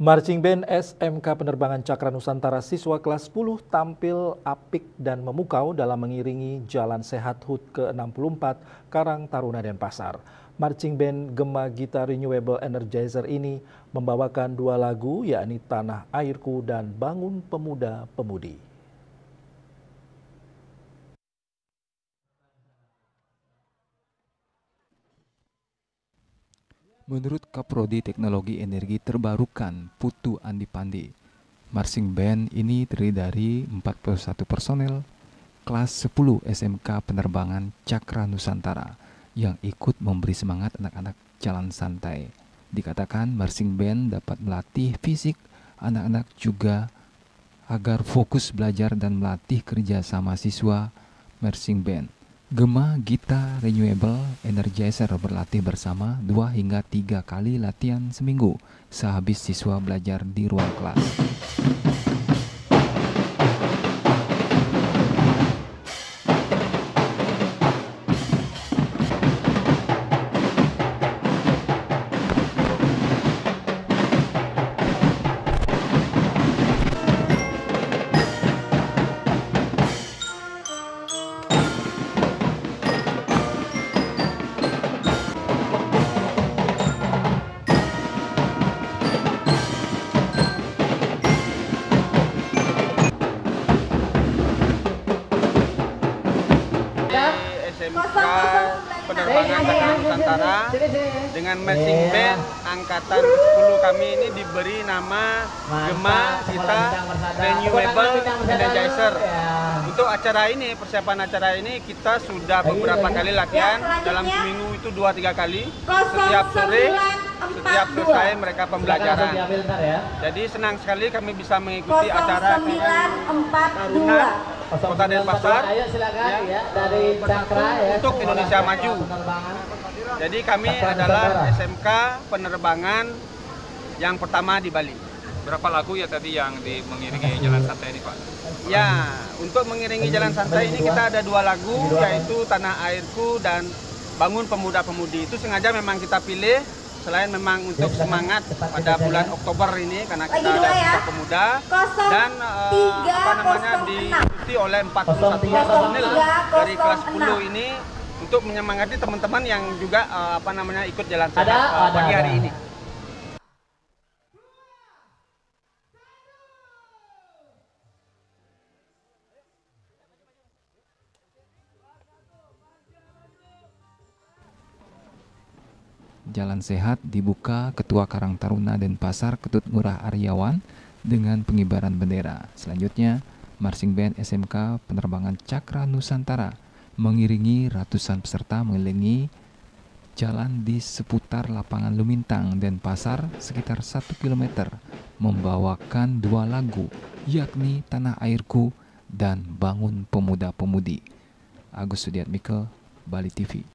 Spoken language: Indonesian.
Marching Band SMK Penerbangan Cakra Nusantara siswa kelas 10 tampil apik dan memukau dalam mengiringi Jalan Sehat HUT ke-64 Karang Taruna Denpasar. Marching Band Gema Gita Renewable Energizer ini membawakan dua lagu yakni Tanah Airku dan Bangun Pemuda Pemudi. Menurut Kaprodi Teknologi Energi Terbarukan Putu Andi Pandi, Marching Band ini terdiri dari 41 personel kelas 10 SMK Penerbangan Cakra Nusantara yang ikut memberi semangat anak-anak jalan santai. Dikatakan Marching Band dapat melatih fisik anak-anak juga agar fokus belajar dan melatih kerja sama siswa Marching Band. Gema Gita Renewable Energizer berlatih bersama 2 hingga 3 kali latihan seminggu sehabis siswa belajar di ruang kelas. SMK Penerbangan Cakra Nusantara dengan Marching Band angkatan 10 kami ini diberi nama Gema Gita Renewable Energizer. Untuk acara ini, persiapan acara ini kita sudah beberapa kali latihan dalam seminggu itu 2-3 kali. Setiap sore, setiap selesai mereka pembelajaran. Jadi senang sekali kami bisa mengikuti acara Taruna Kota Denpasar untuk Indonesia Maju. Jadi kami adalah SMK penerbangan yang pertama di Bali. Berapa lagu ya tadi yang mengiringi jalan santai ini, Pak? Ya, untuk mengiringi jalan santai ini kita ada 2 lagu, yaitu Tanah Airku dan Bangun Pemuda Pemudi. Itu sengaja memang kita pilih selain memang untuk semangat pada bulan Oktober ini karena kita ada Sumpah Pemuda dan diikuti oleh 41 personil dari kelas 10 ini untuk menyemangati teman-teman yang juga ikut jalan sehat pagi hari ini. Jalan Sehat dibuka Ketua Karang Taruna Denpasar Ketut Ngurah Aryawan dengan pengibaran bendera. Selanjutnya, Marching Band SMK Penerbangan Cakra Nusantara mengiringi ratusan peserta mengelilingi jalan di seputar lapangan Lumintang Denpasar sekitar 1 km membawakan 2 lagu yakni Tanah Airku dan Bangun Pemuda Pemudi. Agus Sudiatmiko, Bali TV.